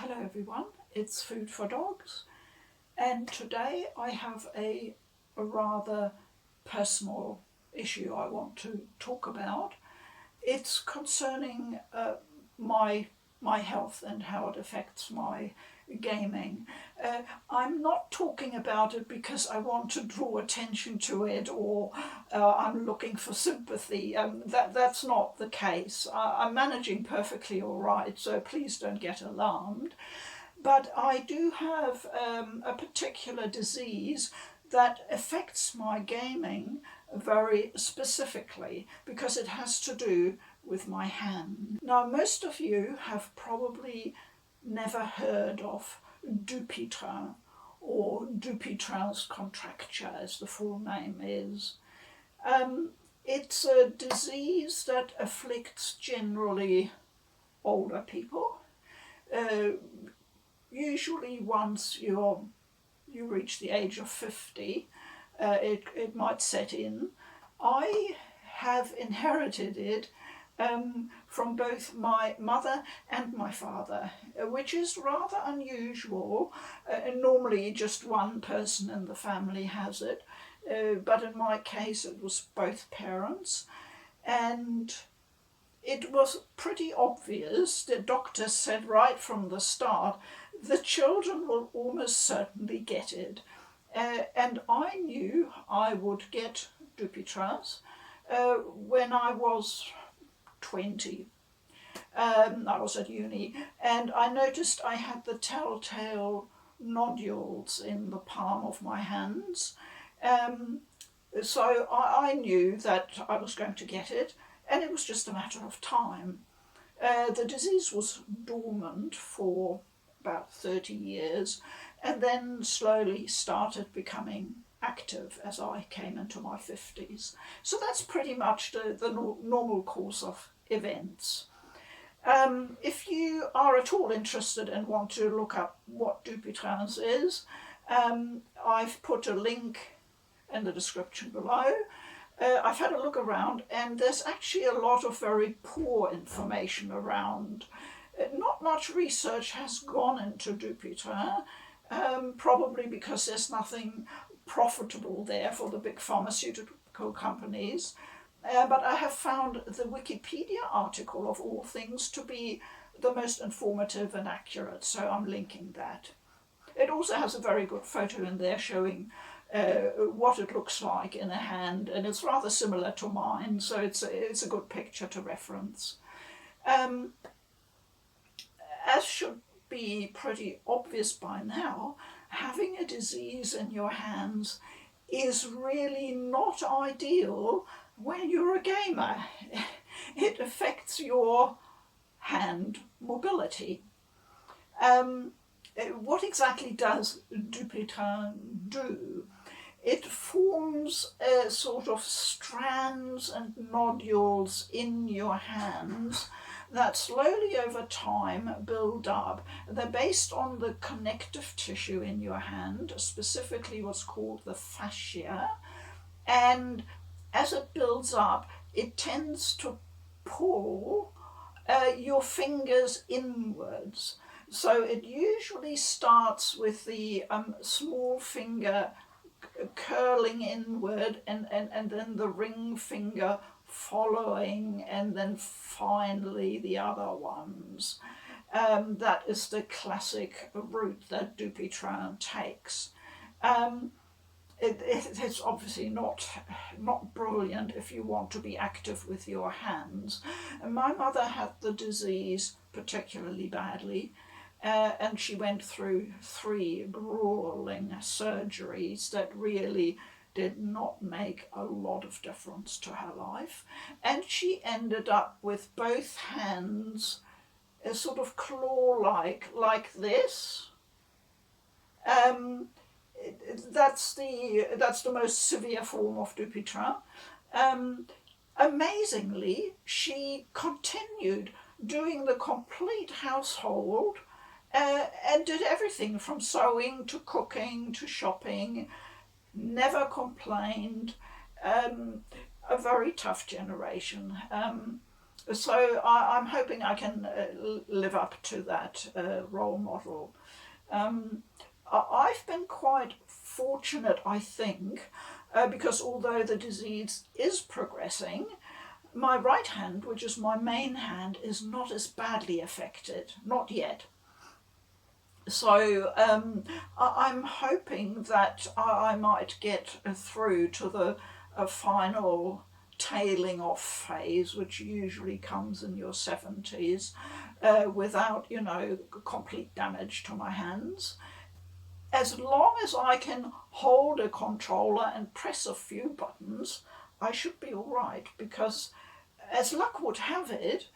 Hello everyone, it's Food for Dogs, and today I have a rather personal issue I want to talk about. It's concerning my my health and how it affects my gaming. I'm not talking about it because I want to draw attention to it or I'm looking for sympathy. That's not the case. I'm managing perfectly all right, so please don't get alarmed. But I do have a particular disease that affects my gaming very specifically because it has to do with my hand. Now, most of you have probably never heard of Dupuytren or Dupuytren's contracture, as the full name is. It's a disease that afflicts generally older people. Uh, Usually once you reach the age of 50, it might set in. I have inherited it from both my mother and my father, which is rather unusual. Normally just one person in the family has it, but in my case it was both parents. And it was pretty obvious. The doctor said right from the start, the children will almost certainly get it. And I knew I would get Dupuytren's when I was 20. I was at uni, and I noticed I had the telltale nodules in the palm of my hands. Um, so I knew that I was going to get it, and it was just a matter of time. The disease was dormant for about 30 years and then slowly started becoming active as I came into my 50s. So that's pretty much the normal course of events. If you are at all interested and want to look up what Dupuytren's is, I've put a link in the description below. I've had a look around, and there's actually a lot of very poor information around. Not much research has gone into Dupuytren, probably because there's nothing profitable there for the big pharmaceutical companies. But I have found the Wikipedia article, of all things, to be the most informative and accurate, so I'm linking that. It also has a very good photo in there showing what it looks like in a hand, and it's rather similar to mine, so it's a good picture to reference. Um, as should be pretty obvious by now, having a disease in your hands is really not ideal when you're a gamer. It affects your hand mobility. What exactly does Dupuytren do? It forms sort of strands and nodules in your hands that slowly over time build up. They're based on the connective tissue in your hand, specifically what's called the fascia, and as it builds up, it tends to pull your fingers inwards. So it usually starts with the small finger curling inward and then the ring finger following, and then finally the other ones. That is the classic route that Dupuytren takes. It's obviously not brilliant if you want to be active with your hands. And my mother had the disease particularly badly, and she went through 3 grueling surgeries that really did not make a lot of difference to her life. And she ended up with both hands sort of claw-like, like this. That's the most severe form of Dupuytren. Amazingly, she continued doing the complete household and did everything from sewing to cooking to shopping, never complained. A very tough generation. So I'm hoping I can live up to that role model. Um, I've been quite fortunate, I think, because although the disease is progressing, my right hand, which is my main hand, is not as badly affected, not yet. So I'm hoping that I might get through to the final tailing off phase, which usually comes in your 70s, without, complete damage to my hands. As long as I can hold a controller and press a few buttons, I should be all right, because as luck would have it,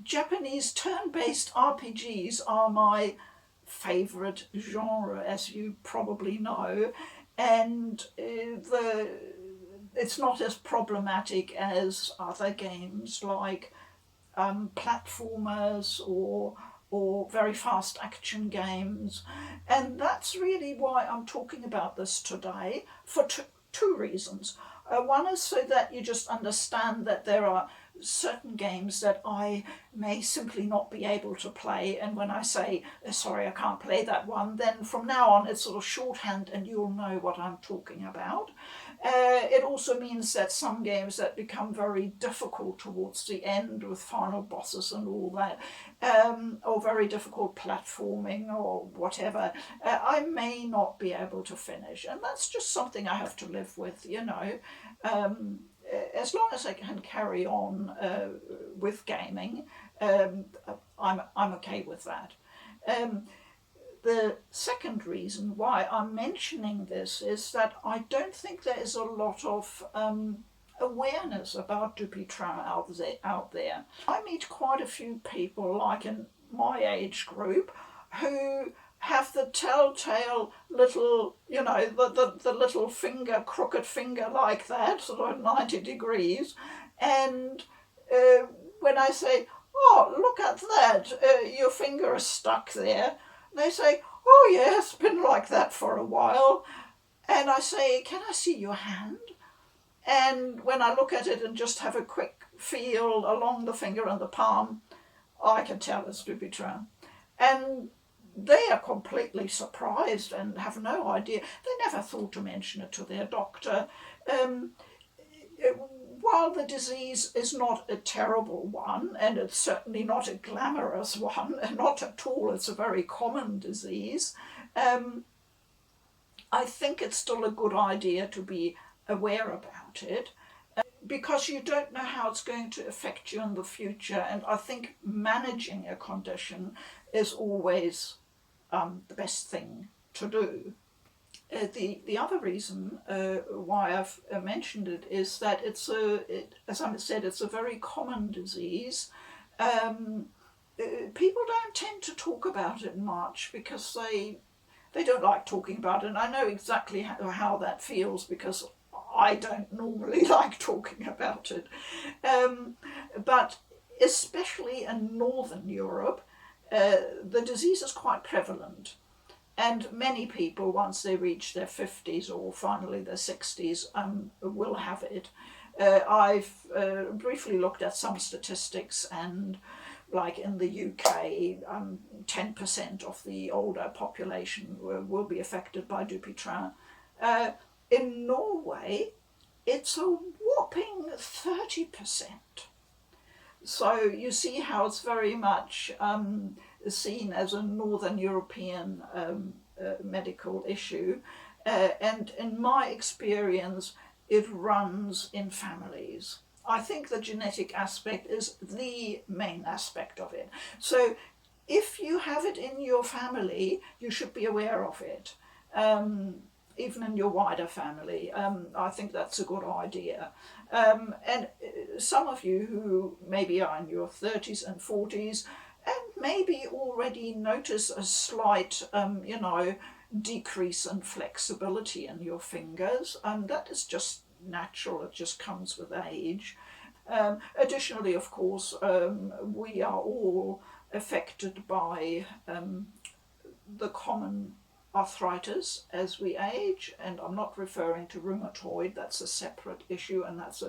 Japanese turn-based RPGs are my favourite genre, as you probably know, and it's not as problematic as other games like platformers or very fast action games, and that's really why I'm talking about this today for two reasons. One is so that you just understand that there are certain games that I may simply not be able to play, and when I say sorry I can't play that one, then from now on it's sort of shorthand and you'll know what I'm talking about. It also means that some games that become very difficult towards the end with final bosses and all that, or very difficult platforming or whatever, I may not be able to finish, and that's just something I have to live with, Um, as long as I can carry on with gaming, I'm okay with that. Um, the second reason why I'm mentioning this is that I don't think there is a lot of awareness about Dupuytren out there. I meet quite a few people, like in my age group, who have the telltale little, the little finger, crooked finger like that, sort of 90 degrees. And uh, when I say, oh, look at that, your finger is stuck there, they say, oh yeah, it's been like that for a while. And I say, can I see your hand? And when I look at it and just have a quick feel along the finger and the palm, I can tell it's Dupuytren. And they are completely surprised and have no idea. They never thought to mention it to their doctor. Um, while the disease is not a terrible one, and it's certainly not a glamorous one, and not at all, it's a very common disease, um, I think it's still a good idea to be aware about it, because you don't know how it's going to affect you in the future, and I think managing a condition is always the best thing to do. The other reason why I've mentioned it is that as I said, it's a very common disease. Um, People don't tend to talk about it much because they don't like talking about it. And I know exactly how that feels, because I don't normally like talking about it. But especially in Northern Europe, the disease is quite prevalent. And many people, once they reach their 50s or finally their 60s, will have it. I've briefly looked at some statistics, and like in the UK, 10% of the older population will be affected by Dupuytren. In Norway, it's a whopping 30%. So you see how it's very much seen as a Northern European medical issue. And in my experience, it runs in families. I think the genetic aspect is the main aspect of it. So if you have it in your family, you should be aware of it. Even in your wider family, I think that's a good idea. And some of you who maybe are in your 30s and 40s and maybe already notice a slight, decrease in flexibility in your fingers, that is just natural, it just comes with age. Additionally, of course, we are all affected by the common arthritis as we age, and I'm not referring to rheumatoid. That's a separate issue, and that's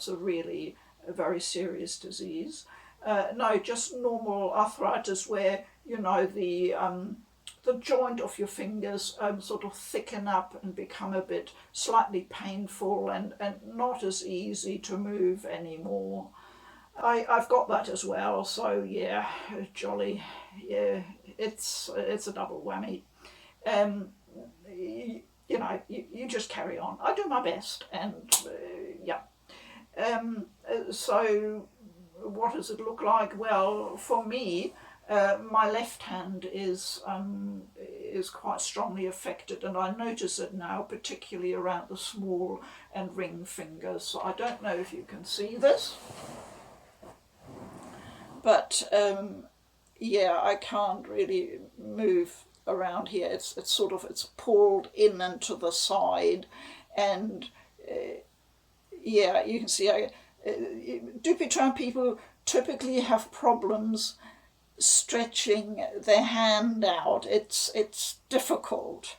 a really a very serious disease. No, just normal arthritis where, the joint of your fingers sort of thicken up and become a bit slightly painful and not as easy to move anymore. I've got that as well, so yeah, jolly, yeah, it's a double whammy. Um, you just carry on. I do my best, and yeah. So what does it look like? Well, for me, my left hand is quite strongly affected, and I notice it now, particularly around the small and ring fingers. So I don't know if you can see this, but yeah, I can't really move around here. It's pulled in and to the side, and yeah, you can see. Dupuytren people typically have problems stretching their hand out. It's difficult.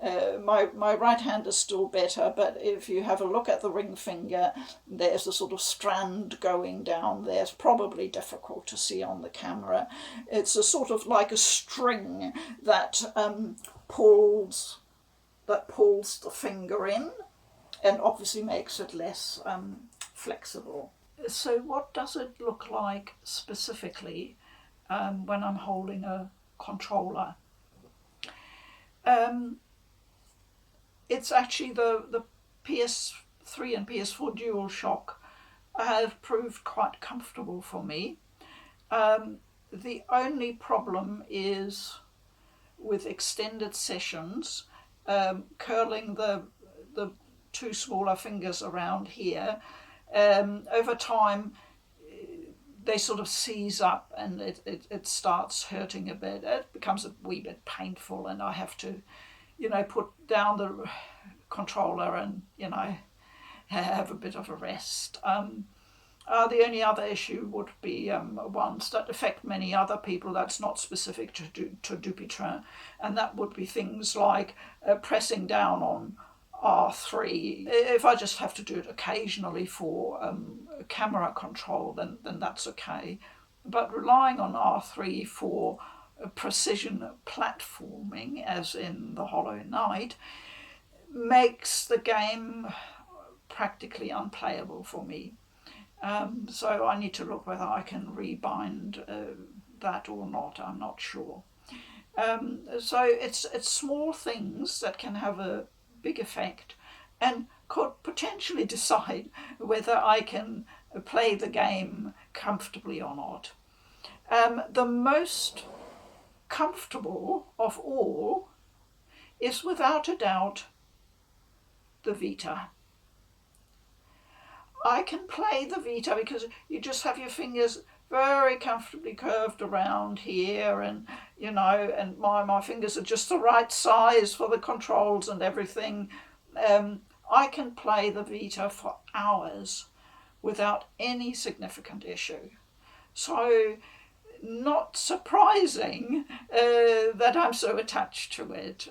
My right hand is still better, but if you have a look at the ring finger, there's a sort of strand going down there. It's probably difficult to see on the camera. It's a sort of like a string that pulls the finger in, and obviously makes it less flexible. So what does it look like specifically when I'm holding a controller? It's actually the PS3 and PS4 DualShock have proved quite comfortable for me. The only problem is with extended sessions, curling the two smaller fingers around here. Over time, they sort of seize up and it starts hurting a bit. It becomes a wee bit painful, and I have to, put down the controller and, have a bit of a rest. The only other issue would be ones that affect many other people that's not specific to Dupuytren, and that would be things like pressing down on R3. If I just have to do it occasionally for camera control, then that's okay. But relying on R3 for precision platforming, as in the Hollow Knight, makes the game practically unplayable for me. So I need to look whether I can rebind that or not. I'm not sure. So it's small things that can have a big effect and could potentially decide whether I can play the game comfortably or not. The most comfortable of all is without a doubt the Vita. I can play the Vita because you just have your fingers very comfortably curved around here, and and my fingers are just the right size for the controls and everything. I can play the Vita for hours without any significant issue. So not surprising that I'm so attached to it.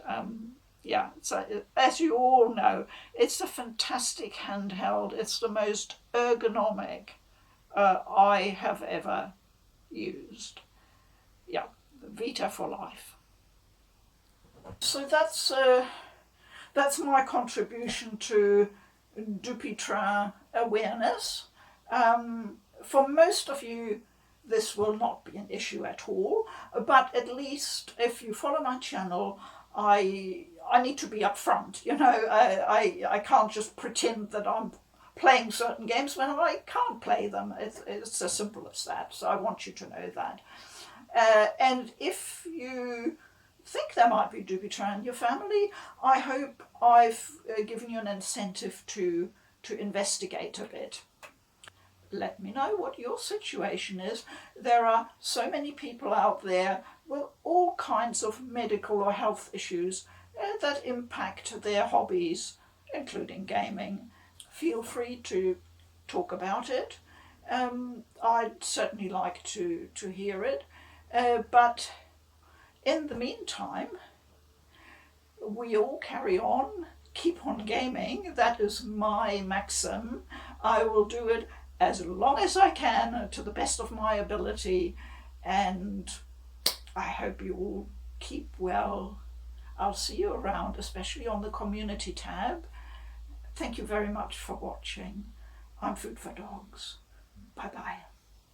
Yeah, so as you all know, it's a fantastic handheld. It's the most ergonomic I have ever used. Yeah, Vita for life. So that's my contribution to Dupuytren awareness. For most of you, this will not be an issue at all, but at least if you follow my channel, I need to be upfront. I can't just pretend that I'm playing certain games when I can't play them. It's as simple as that. So I want you to know that. And if you think there might be Dupuytren in your family, I hope I've given you an incentive to investigate a bit. Let me know what your situation is. There are so many people out there with all kinds of medical or health issues that impact their hobbies, including gaming. Feel free to talk about it. I'd certainly like to hear it. But in the meantime, we all carry on, keep on gaming. That is my maxim. I will do it as long as I can to the best of my ability, and I hope you all keep well. I'll see you around, especially on the community tab. Thank you very much for watching. I'm Food for Dogs. Bye bye.